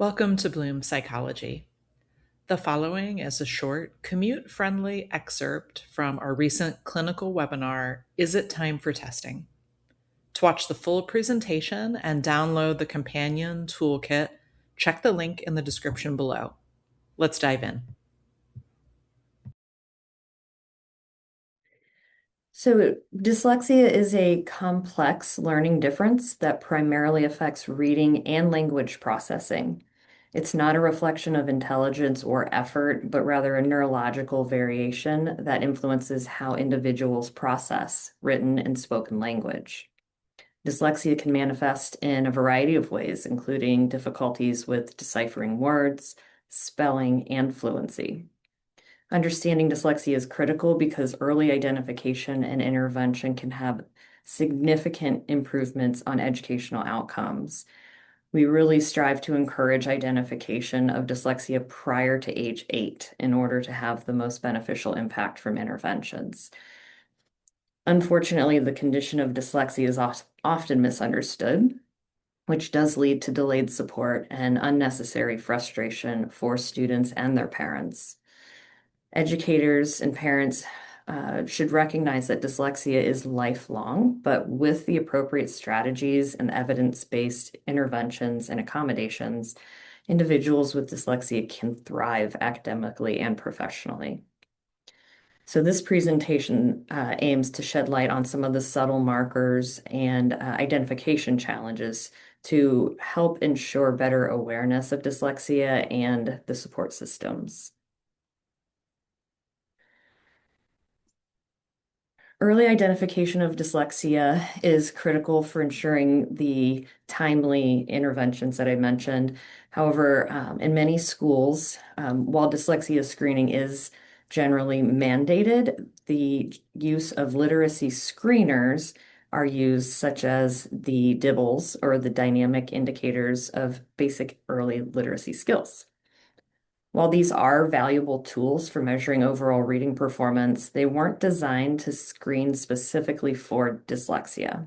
Welcome to Bloom Psychology. The following is a short, commute-friendly excerpt from our recent clinical webinar, Is It Time for Testing? To watch the full presentation and download the companion toolkit, check the link in the description below. Let's dive in. So, dyslexia is a complex learning difference that primarily affects reading and language processing. It's not a reflection of intelligence or effort, but rather a neurological variation that influences how individuals process written and spoken language. Dyslexia can manifest in a variety of ways, including difficulties with deciphering words, spelling, and fluency. Understanding dyslexia is critical because early identification and intervention can have significant improvements on educational outcomes. We really strive to encourage identification of dyslexia prior to age 8 in order to have the most beneficial impact from interventions. Unfortunately, the condition of dyslexia is often misunderstood, which does lead to delayed support and unnecessary frustration for students and their parents. Educators and parents should recognize that dyslexia is lifelong, but with the appropriate strategies and evidence-based interventions and accommodations, individuals with dyslexia can thrive academically and professionally. So this presentation aims to shed light on some of the subtle markers and identification challenges to help ensure better awareness of dyslexia and the support systems. Early identification of dyslexia is critical for ensuring the timely interventions that I mentioned. However, in many schools, while dyslexia screening is generally mandated, the use of literacy screeners are used, such as the DIBLs, or the dynamic indicators of basic early literacy skills. While these are valuable tools for measuring overall reading performance, they weren't designed to screen specifically for dyslexia.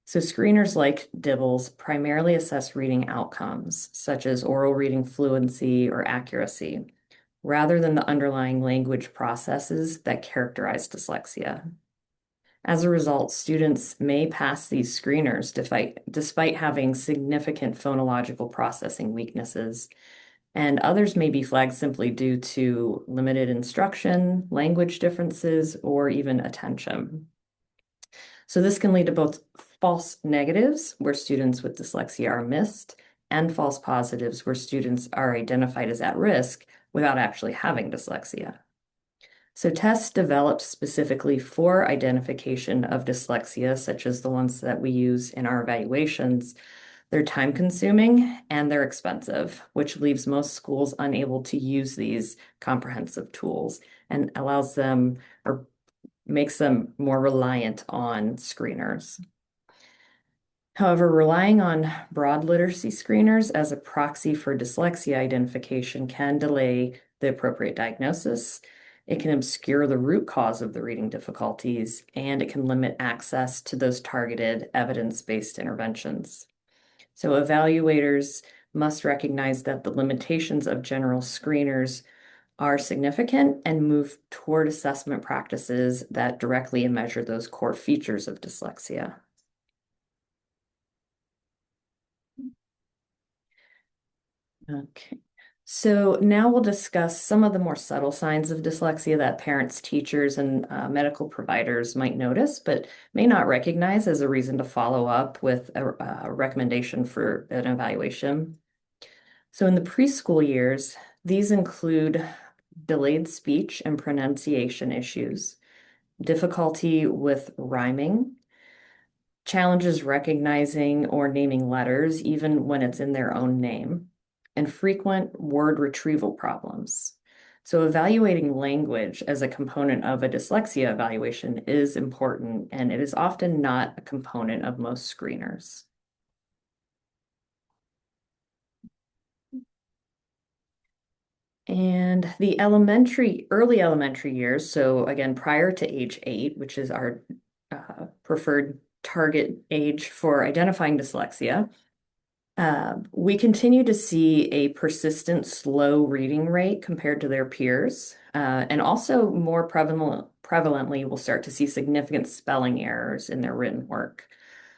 So screeners like DIBLs primarily assess reading outcomes, such as oral reading fluency or accuracy, rather than the underlying language processes that characterize dyslexia. As a result, students may pass these screeners despite having significant phonological processing weaknesses, and others may be flagged simply due to limited instruction, language differences, or even attention. So this can lead to both false negatives, where students with dyslexia are missed, and false positives, where students are identified as at risk without actually having dyslexia. So tests developed specifically for identification of dyslexia, such as the ones that we use in our evaluations, they're time consuming and they're expensive, which leaves most schools unable to use these comprehensive tools and allows them or makes them more reliant on screeners. However, relying on broad literacy screeners as a proxy for dyslexia identification can delay the appropriate diagnosis. It can obscure the root cause of the reading difficulties, and it can limit access to those targeted evidence-based interventions. So evaluators must recognize that the limitations of general screeners are significant and move toward assessment practices that directly measure those core features of dyslexia. Okay. So now we'll discuss some of the more subtle signs of dyslexia that parents, teachers, and medical providers might notice, but may not recognize as a reason to follow up with a recommendation for an evaluation. So in the preschool years, these include delayed speech and pronunciation issues, difficulty with rhyming, challenges recognizing or naming letters, even when it's in their own name, and frequent word retrieval problems. So evaluating language as a component of a dyslexia evaluation is important, and it is often not a component of most screeners. And the early elementary years, so again, prior to age 8, which is our preferred target age for identifying dyslexia, We continue to see a persistent slow reading rate compared to their peers, and also more prevalently, we'll start to see significant spelling errors in their written work.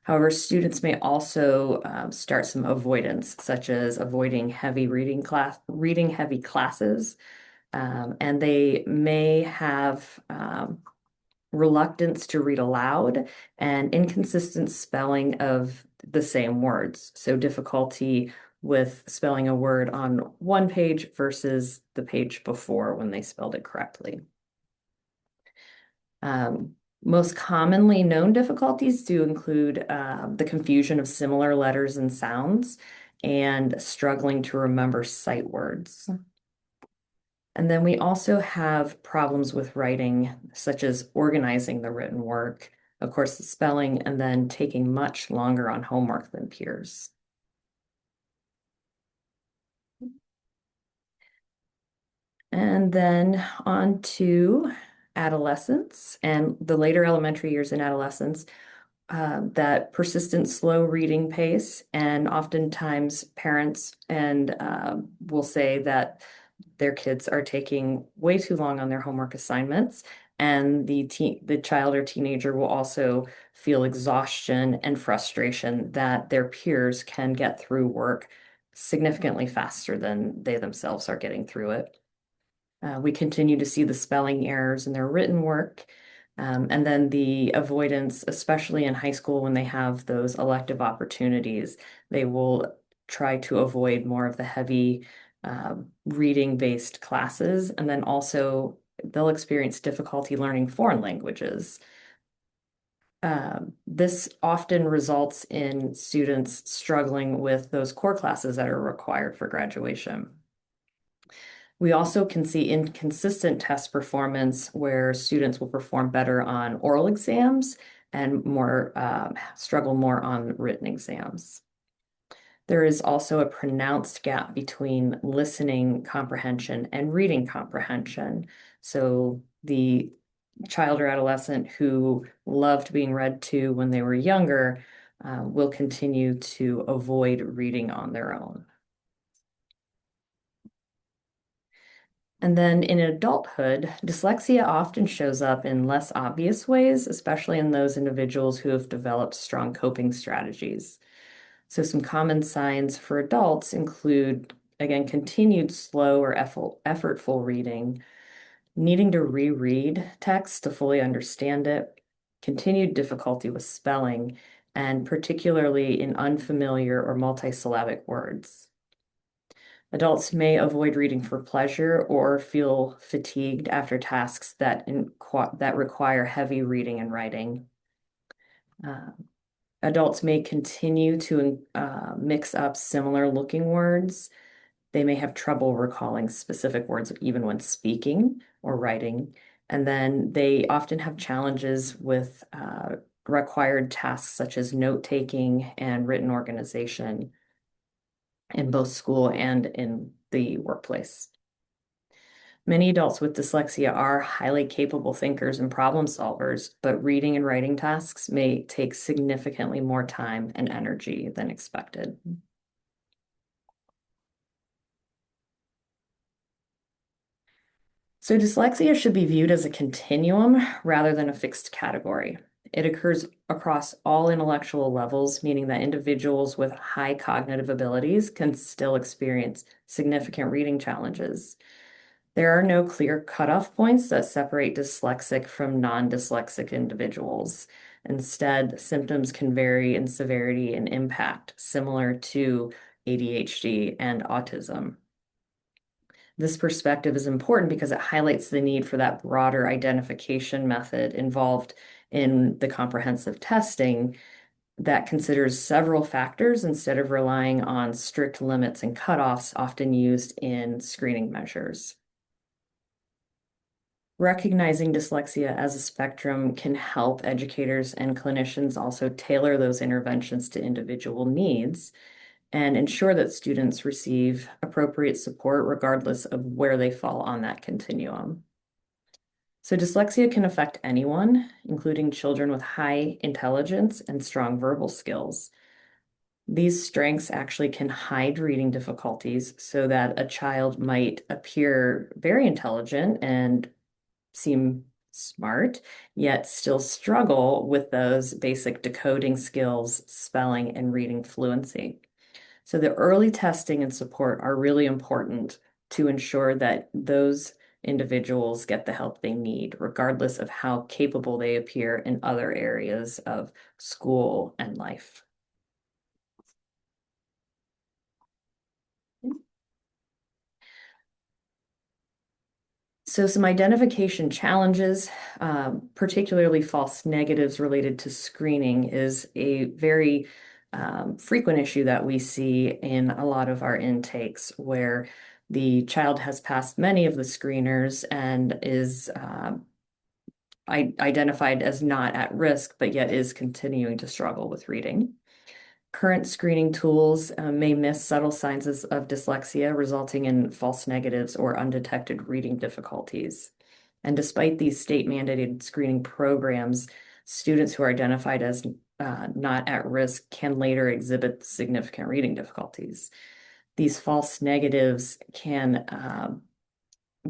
However, students may also start some avoidance, such as avoiding reading heavy classes, and they may have reluctance to read aloud and inconsistent spelling of the same words. So difficulty with spelling a word on one page versus the page before when they spelled it correctly. Most commonly known difficulties do include the confusion of similar letters and sounds and struggling to remember sight words. And then we also have problems with writing, such as organizing the written work, of course, the spelling, and then taking much longer on homework than peers. And then on to adolescence and the later elementary years in adolescence, that persistent slow reading pace, and oftentimes parents and will say that their kids are taking way too long on their homework assignments, and the child or teenager will also feel exhaustion and frustration that their peers can get through work significantly faster than they themselves are getting through it. We continue to see the spelling errors in their written work, and then the avoidance, especially in high school when they have those elective opportunities, they will try to avoid more of the heavy reading-based classes, and then also they'll experience difficulty learning foreign languages. This often results in students struggling with those core classes that are required for graduation. We also can see inconsistent test performance where students will perform better on oral exams and struggle more on written exams. There is also a pronounced gap between listening comprehension and reading comprehension. So the child or adolescent who loved being read to when they were younger will continue to avoid reading on their own. And then in adulthood, dyslexia often shows up in less obvious ways, especially in those individuals who have developed strong coping strategies. So some common signs for adults include, again, continued slow or effortful reading, needing to reread text to fully understand it, continued difficulty with spelling, and particularly in unfamiliar or multisyllabic words. Adults may avoid reading for pleasure or feel fatigued after tasks that require heavy reading and writing. Uh, Adults may continue to mix up similar looking words. They may have trouble recalling specific words even when speaking or writing. And then they often have challenges with required tasks such as note taking and written organization in both school and in the workplace. Many adults with dyslexia are highly capable thinkers and problem solvers, but reading and writing tasks may take significantly more time and energy than expected. So dyslexia should be viewed as a continuum rather than a fixed category. It occurs across all intellectual levels, meaning that individuals with high cognitive abilities can still experience significant reading challenges. There are no clear cutoff points that separate dyslexic from non-dyslexic individuals. Instead, symptoms can vary in severity and impact, similar to ADHD and autism. This perspective is important because it highlights the need for that broader identification method involved in the comprehensive testing that considers several factors instead of relying on strict limits and cutoffs often used in screening measures. Recognizing dyslexia as a spectrum can help educators and clinicians also tailor those interventions to individual needs and ensure that students receive appropriate support regardless of where they fall on that continuum. So dyslexia can affect anyone, including children with high intelligence and strong verbal skills. These strengths actually can hide reading difficulties so that a child might appear very intelligent and seem smart, yet still struggle with those basic decoding skills, spelling, and reading fluency. So the early testing and support are really important to ensure that those individuals get the help they need, regardless of how capable they appear in other areas of school and life. So some identification challenges, particularly false negatives related to screening, is a very frequent issue that we see in a lot of our intakes where the child has passed many of the screeners and is identified as not at risk, but yet is continuing to struggle with reading. Current screening tools may miss subtle signs of dyslexia, resulting in false negatives or undetected reading difficulties. And despite these state-mandated screening programs, students who are identified as not at risk can later exhibit significant reading difficulties. These false negatives can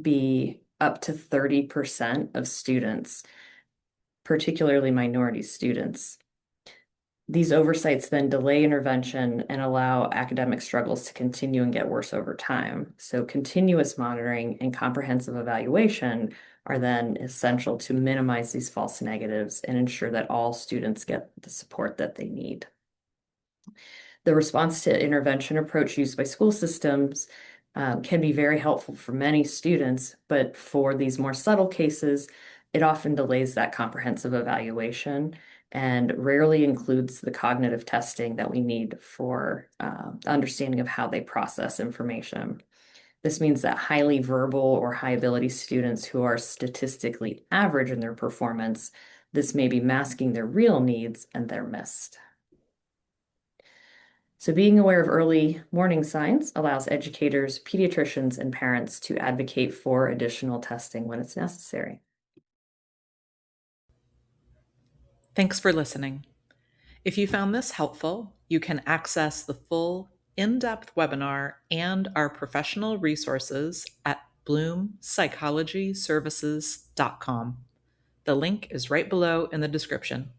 be up to 30% of students, particularly minority students. These oversights then delay intervention and allow academic struggles to continue and get worse over time. So continuous monitoring and comprehensive evaluation are then essential to minimize these false negatives and ensure that all students get the support that they need. The response to intervention approach used by school systems can be very helpful for many students, but for these more subtle cases, it often delays that comprehensive evaluation and rarely includes the cognitive testing that we need for understanding of how they process information. This means that highly verbal or high ability students who are statistically average in their performance, this may be masking their real needs and they're missed. So being aware of early warning signs allows educators, pediatricians, and parents to advocate for additional testing when it's necessary. Thanks for listening. If you found this helpful, you can access the full in-depth webinar and our professional resources at bloompsychologyservices.com. The link is right below in the description.